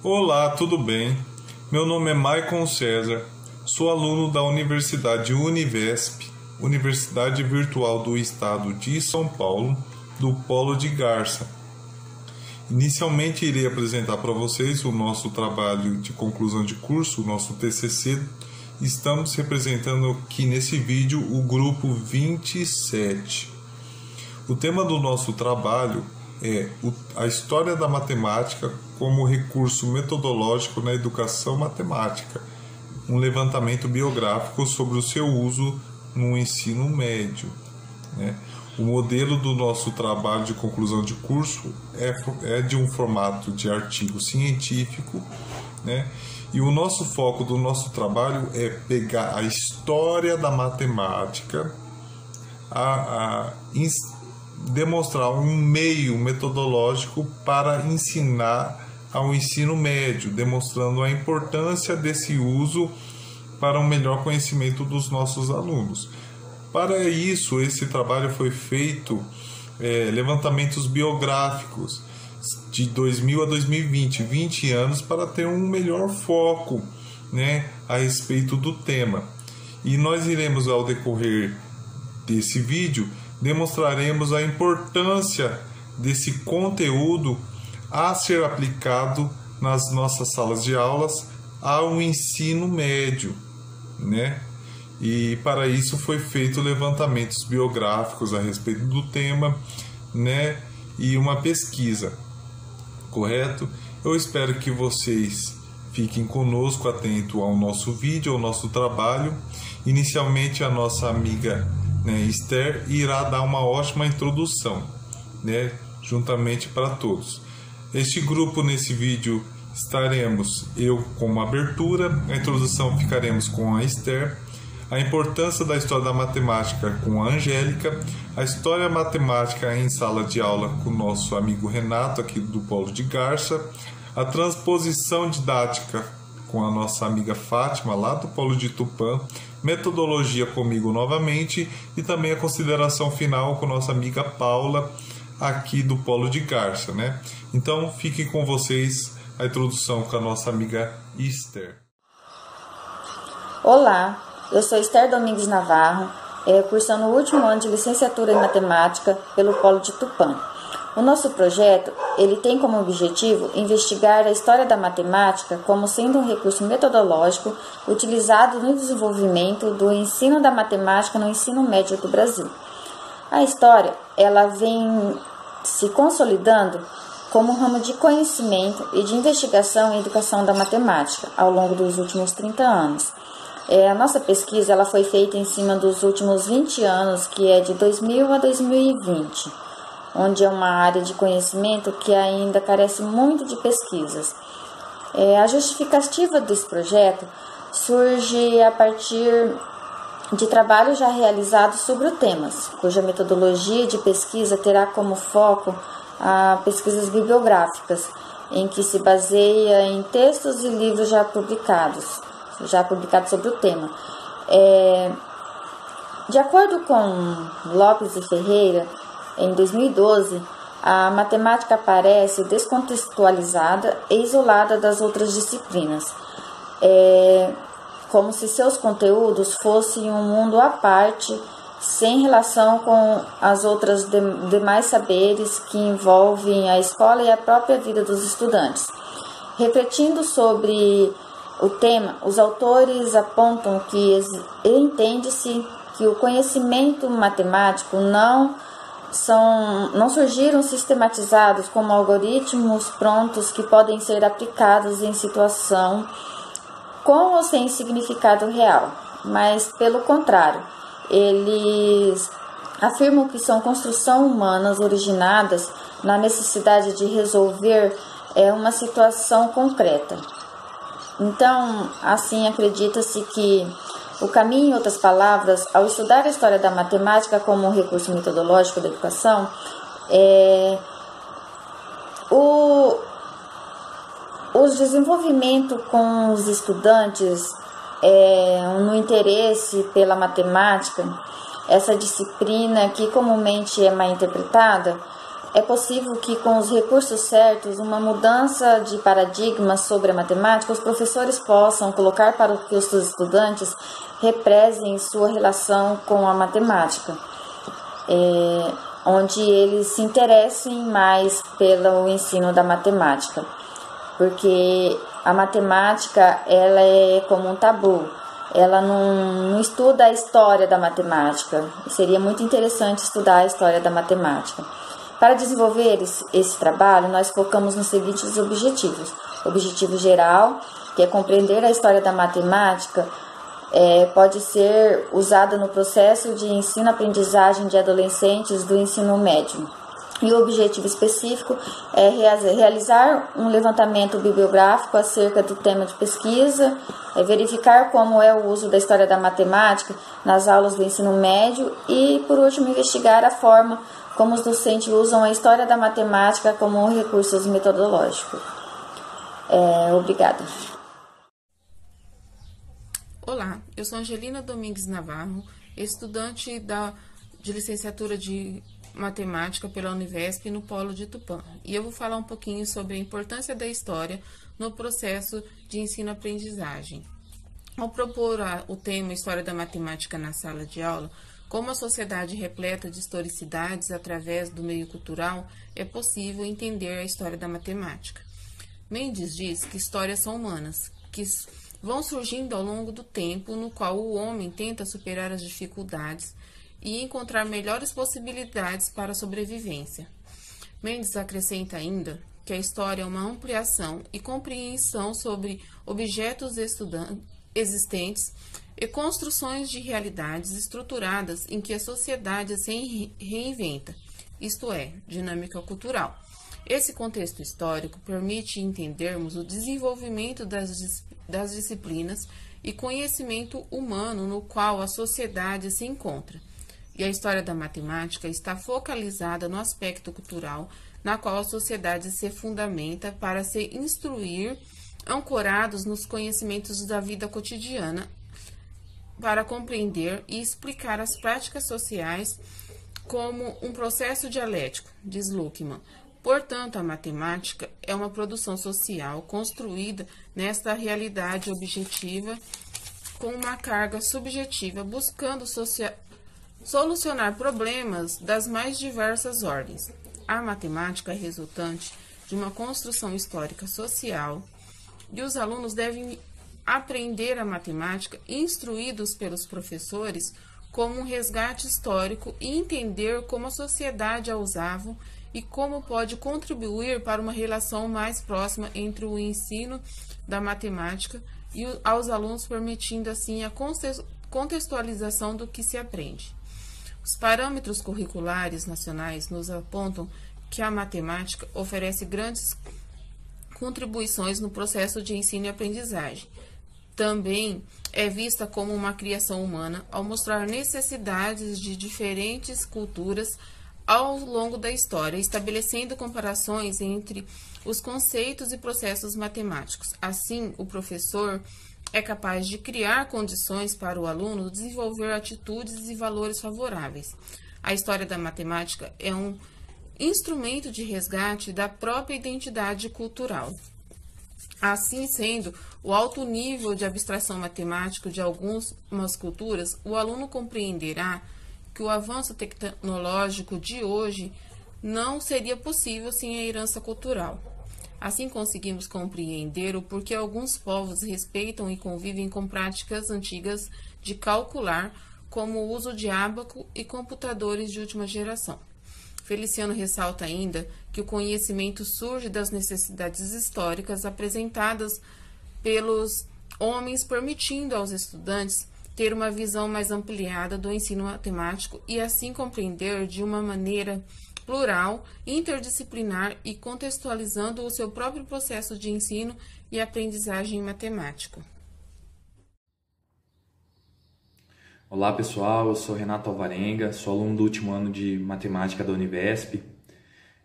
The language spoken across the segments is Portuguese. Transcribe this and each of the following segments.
Olá, tudo bem? Meu nome é Maicon César, sou aluno da Universidade Univesp, Universidade Virtual do Estado de São Paulo, do Polo de Garça. Inicialmente irei apresentar para vocês o nosso trabalho de conclusão de curso, o nosso TCC. Estamos representando aqui nesse vídeo o grupo 27. O tema do nosso trabalho é a história da matemática como recurso metodológico na educação matemática, um levantamento biográfico sobre o seu uso no ensino médio. O modelo do nosso trabalho de conclusão de curso é de um formato de artigo científico, e o nosso foco do nosso trabalho é pegar a história da matemática, demonstrar um meio metodológico para ensinar ao ensino médio, demonstrando a importância desse uso para um melhor conhecimento dos nossos alunos. Para isso, esse trabalho foi feito levantamentos biográficos de 2000 a 2020, 20 anos, para ter um melhor foco a respeito do tema. E nós iremos, ao decorrer desse vídeo, demonstraremos a importância desse conteúdo a ser aplicado nas nossas salas de aulas ao ensino médio, E para isso foi feito levantamentos biográficos a respeito do tema, e uma pesquisa, correto? Eu espero que vocês fiquem conosco, atento ao nosso vídeo, ao nosso trabalho. Inicialmente, a nossa amiga Esther irá dar uma ótima introdução, juntamente para todos. Este grupo, nesse vídeo, estaremos eu como abertura, a introdução ficaremos com a Esther, a importância da história da matemática com a Angélica, a história matemática em sala de aula com o nosso amigo Renato, aqui do Polo de Garça, a transposição didática com a nossa amiga Fátima, lá do Polo de Tupã, metodologia comigo novamente, e também a consideração final com nossa amiga Paula, aqui do Polo de Garça, Então, fiquem com vocês a introdução com a nossa amiga Esther. Olá, eu sou Esther Domingues Navarro, cursando o último ano de licenciatura em matemática pelo Polo de Tupã. O nosso projeto, ele tem como objetivo investigar a história da matemática como sendo um recurso metodológico utilizado no desenvolvimento do ensino da matemática no ensino médio do Brasil. A história, ela vem se consolidando como um ramo de conhecimento e de investigação em educação da matemática ao longo dos últimos 30 anos. A nossa pesquisa ela foi feita em cima dos últimos 20 anos, que é de 2000 a 2020. Onde é uma área de conhecimento que ainda carece muito de pesquisas. A justificativa desse projeto surge a partir de trabalhos já realizados sobre o tema, cuja metodologia de pesquisa terá como foco pesquisas bibliográficas, em que se baseia em textos e livros já publicados sobre o tema. De acordo com Lopes e Ferreira, em 2012, a matemática aparece descontextualizada e isolada das outras disciplinas, como se seus conteúdos fossem um mundo à parte, sem relação com as outras demais saberes que envolvem a escola e a própria vida dos estudantes. Refletindo sobre o tema, os autores apontam que entende-se que o conhecimento matemático não surgiram sistematizados como algoritmos prontos que podem ser aplicados em situação com ou sem significado real, mas pelo contrário, eles afirmam que são construções humanas originadas na necessidade de resolver uma situação concreta. Então, assim, acredita-se que o caminho, em outras palavras, ao estudar a história da matemática como um recurso metodológico da educação, o desenvolvimento com os estudantes no interesse pela matemática, essa disciplina que comumente é mal interpretada, é possível que, com os recursos certos, uma mudança de paradigma sobre a matemática, os professores possam colocar para que os estudantes represem sua relação com a matemática, onde eles se interessem mais pelo ensino da matemática, porque a matemática ela é como um tabu. Ela não estuda a história da matemática. Seria muito interessante estudar a história da matemática. Para desenvolver esse trabalho, nós focamos nos seguintes objetivos. Objetivo geral, que é compreender a história da matemática, pode ser usada no processo de ensino-aprendizagem de adolescentes do ensino médio. E o objetivo específico é realizar um levantamento bibliográfico acerca do tema de pesquisa, verificar como é o uso da história da matemática nas aulas do ensino médio e, por último, investigar a forma como os docentes usam a história da matemática como recursos metodológicos. Obrigada. Olá, eu sou Angelina Domingues Navarro, estudante de licenciatura de Matemática pela Univesp no Polo de Tupã. E eu vou falar um pouquinho sobre a importância da história no processo de ensino-aprendizagem. Ao propor o tema História da Matemática na sala de aula, como a sociedade repleta de historicidades através do meio cultural, é possível entender a história da matemática. Mendes diz que histórias são humanas, que vão surgindo ao longo do tempo, no qual o homem tenta superar as dificuldades e encontrar melhores possibilidades para a sobrevivência. Mendes acrescenta ainda que a história é uma ampliação e compreensão sobre objetos existentes e construções de realidades estruturadas em que a sociedade se reinventa, isto é, dinâmica cultural. Esse contexto histórico permite entendermos o desenvolvimento das disciplinas e conhecimento humano no qual a sociedade se encontra. E a história da matemática está focalizada no aspecto cultural, na qual a sociedade se fundamenta para se instruir, ancorados nos conhecimentos da vida cotidiana, para compreender e explicar as práticas sociais como um processo dialético, diz Luckmann. Portanto, a matemática é uma produção social construída nesta realidade objetiva com uma carga subjetiva, buscando solucionar problemas das mais diversas ordens. A matemática é resultante de uma construção histórica social e os alunos devem aprender a matemática instruídos pelos professores como um resgate histórico e entender como a sociedade a usava e como pode contribuir para uma relação mais próxima entre o ensino da matemática e aos alunos, permitindo assim a contextualização do que se aprende. Os parâmetros curriculares nacionais nos apontam que a matemática oferece grandes contribuições no processo de ensino e aprendizagem. Também é vista como uma criação humana ao mostrar necessidades de diferentes culturas ao longo da história, estabelecendo comparações entre os conceitos e processos matemáticos. Assim, o professor é capaz de criar condições para o aluno desenvolver atitudes e valores favoráveis. A história da matemática é um instrumento de resgate da própria identidade cultural. Assim sendo, o alto nível de abstração matemática de algumas culturas, o aluno compreenderá que o avanço tecnológico de hoje não seria possível sem a herança cultural. Assim conseguimos compreender o porquê alguns povos respeitam e convivem com práticas antigas de calcular, como o uso de ábaco e computadores de última geração. Feliciano ressalta ainda que o conhecimento surge das necessidades históricas apresentadas pelos homens, permitindo aos estudantes ter uma visão mais ampliada do ensino matemático e assim compreender de uma maneira plural, interdisciplinar e contextualizando o seu próprio processo de ensino e aprendizagem matemático. Olá pessoal, eu sou Renato Alvarenga, sou aluno do último ano de Matemática da Univesp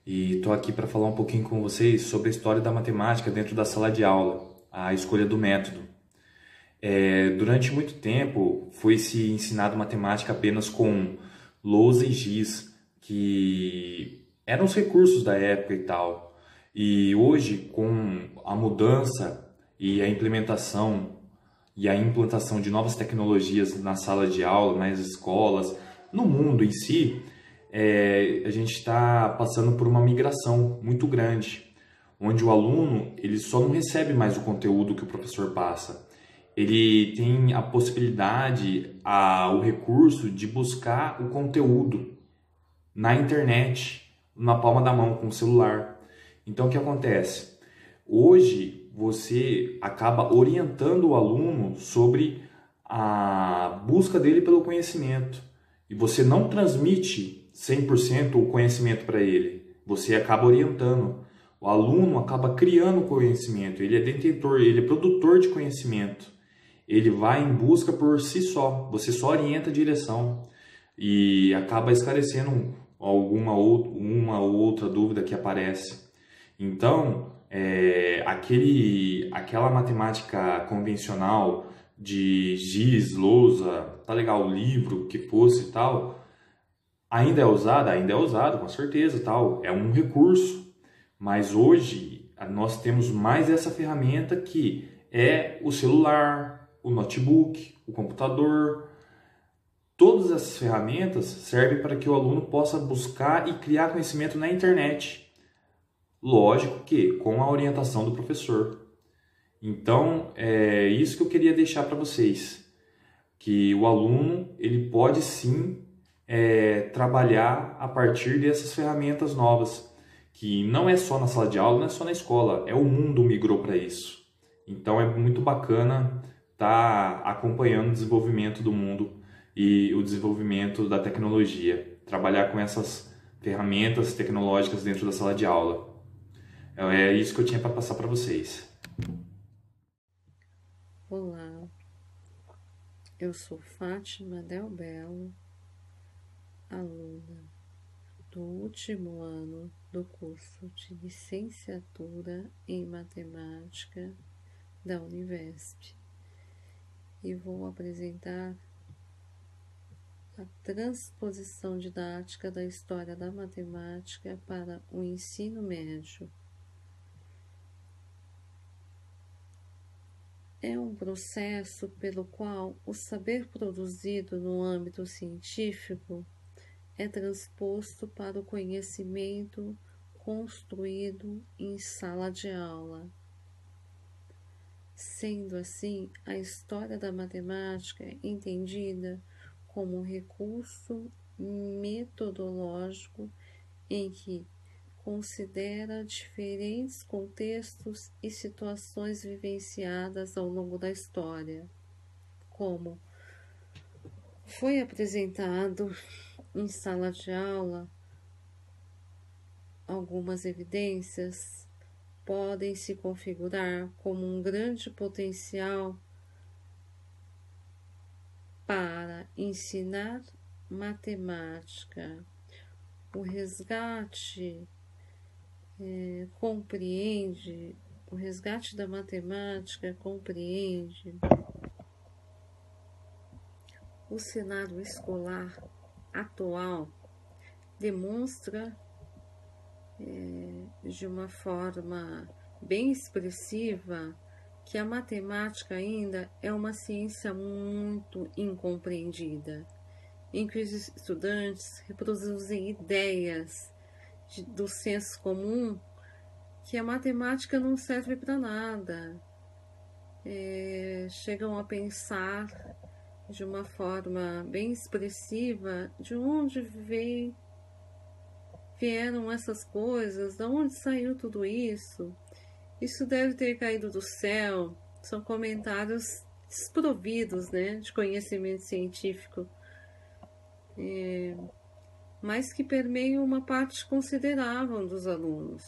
e estou aqui para falar um pouquinho com vocês sobre a história da matemática dentro da sala de aula, a escolha do método. Durante muito tempo foi se ensinado matemática apenas com lousa e giz, que eram os recursos da época e tal. E hoje, com a mudança e a implementação e a implantação de novas tecnologias na sala de aula, nas escolas, no mundo em si, a gente está passando por uma migração muito grande, onde o aluno ele só não recebe mais o conteúdo que o professor passa. Ele tem a possibilidade, o recurso de buscar o conteúdo na internet, na palma da mão, com o celular. Então, o que acontece? Hoje, você acaba orientando o aluno sobre a busca dele pelo conhecimento. E você não transmite 100% o conhecimento para ele. Você acaba orientando. O aluno acaba criando conhecimento. Ele é detentor, ele é produtor de conhecimento. Ele vai em busca por si só. Você só orienta a direção. E acaba esclarecendo uma ou outra dúvida que aparece. Então, aquela matemática convencional de giz, lousa, tá legal, livro, que fosse e tal, ainda é usada, com certeza, tal, é um recurso, mas hoje nós temos mais essa ferramenta que é o celular, o notebook, o computador. Todas essas ferramentas servem para que o aluno possa buscar e criar conhecimento na internet. Lógico que com a orientação do professor. Então, é isso que eu queria deixar para vocês. Que o aluno ele pode sim trabalhar a partir dessas ferramentas novas. Que não é só na sala de aula, não é só na escola. O mundo migrou para isso. Então, é muito bacana estar acompanhando o desenvolvimento do mundo e o desenvolvimento da tecnologia. Trabalhar com essas ferramentas tecnológicas dentro da sala de aula. É isso que eu tinha para passar para vocês. Olá, eu sou Fátima Del Bello, aluna do último ano do curso de licenciatura em matemática da Univesp e vou apresentar a transposição didática da história da matemática para o ensino médio. É um processo pelo qual o saber produzido no âmbito científico é transposto para o conhecimento construído em sala de aula. Sendo assim, a história da matemática é entendida como um recurso metodológico em que considera diferentes contextos e situações vivenciadas ao longo da história, como foi apresentado em sala de aula. Algumas evidências podem se configurar como um grande potencial para ensinar matemática. O resgate da matemática compreende o cenário escolar atual, demonstra de uma forma bem expressiva que a matemática ainda é uma ciência muito incompreendida, em que os estudantes reproduzem ideias do senso comum que a matemática não serve para nada. Chegam a pensar de uma forma bem expressiva de onde vieram essas coisas, de onde saiu tudo isso. Isso deve ter caído do céu. São comentários desprovidos, de conhecimento científico, mas que permeiam uma parte considerável dos alunos.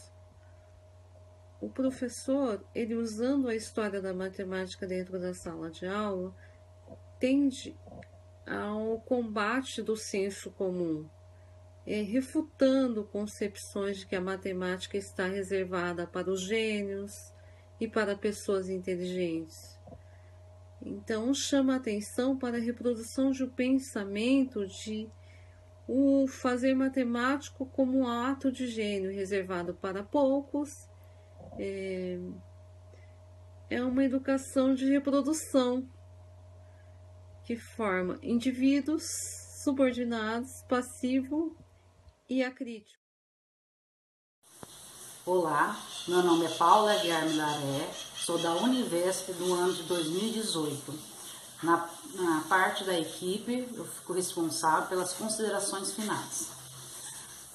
O professor, ele usando a história da matemática dentro da sala de aula, tende ao combate do senso comum, refutando concepções de que a matemática está reservada para os gênios e para pessoas inteligentes. Então, chama a atenção para a reprodução de um pensamento de o fazer matemático como um ato de gênio reservado para poucos. É uma educação de reprodução que forma indivíduos subordinados, passivo e acrítico. Olá, meu nome é Paula Aguiar Milaré, sou da Univesp do ano de 2018. Na parte da equipe, eu fico responsável pelas considerações finais.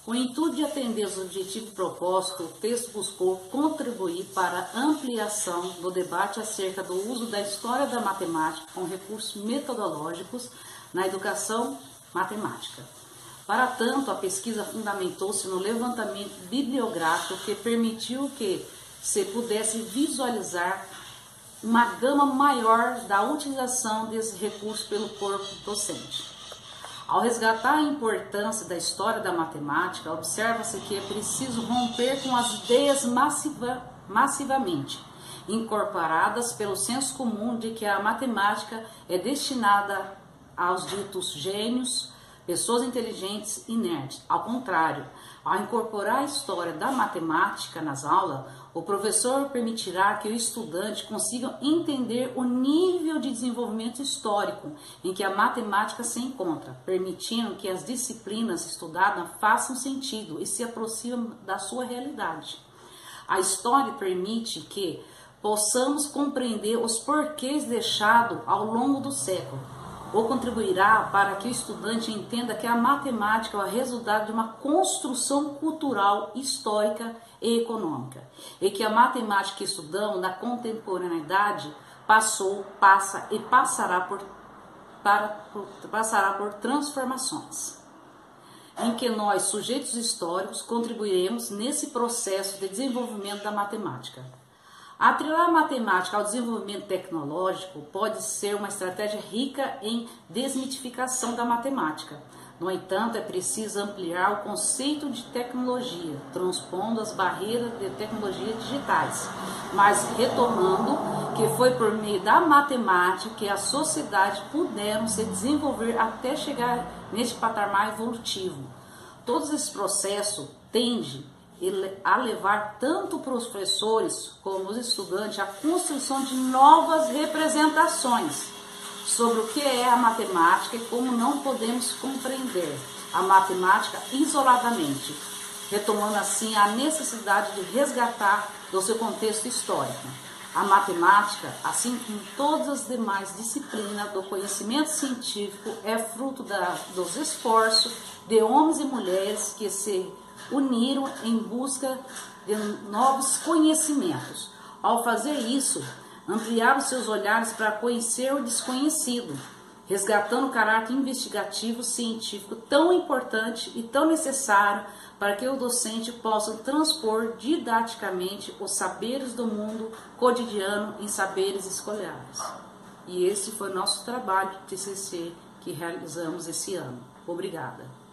Com o intuito de atender os objetivos propostos, o texto buscou contribuir para a ampliação do debate acerca do uso da história da matemática com recursos metodológicos na educação matemática. Para tanto, a pesquisa fundamentou-se no levantamento bibliográfico que permitiu que se pudesse visualizar uma gama maior da utilização desse recurso pelo corpo docente. Ao resgatar a importância da história da matemática, observa-se que é preciso romper com as ideias massivamente incorporadas pelo senso comum de que a matemática é destinada aos ditos gênios, pessoas inteligentes e nerds. Ao contrário, ao incorporar a história da matemática nas aulas, o professor permitirá que o estudante consiga entender o nível de desenvolvimento histórico em que a matemática se encontra, permitindo que as disciplinas estudadas façam sentido e se aproximem da sua realidade. A história permite que possamos compreender os porquês deixados ao longo do século, ou contribuirá para que o estudante entenda que a matemática é o resultado de uma construção cultural, histórica e econômica, e que a matemática que estudamos na contemporaneidade passa e passará por transformações, em que nós, sujeitos históricos, contribuiremos nesse processo de desenvolvimento da matemática. Atrelar a matemática ao desenvolvimento tecnológico pode ser uma estratégia rica em desmitificação da matemática. No entanto, é preciso ampliar o conceito de tecnologia, transpondo as barreiras de tecnologias digitais, mas retomando que foi por meio da matemática que a sociedade puderam se desenvolver até chegar neste patamar evolutivo. Todos esses processos tendem a levar tanto professores como os estudantes à construção de novas representações sobre o que é a matemática e como não podemos compreender a matemática isoladamente, retomando assim a necessidade de resgatar do seu contexto histórico. A matemática, assim como todas as demais disciplinas do conhecimento científico, é fruto dos esforços de homens e mulheres que se uniram em busca de novos conhecimentos. Ao fazer isso, ampliaram seus olhares para conhecer o desconhecido, resgatando o caráter investigativo científico tão importante e tão necessário para que o docente possa transpor didaticamente os saberes do mundo cotidiano em saberes escolares. E esse foi nosso trabalho de TCC que realizamos esse ano. Obrigada.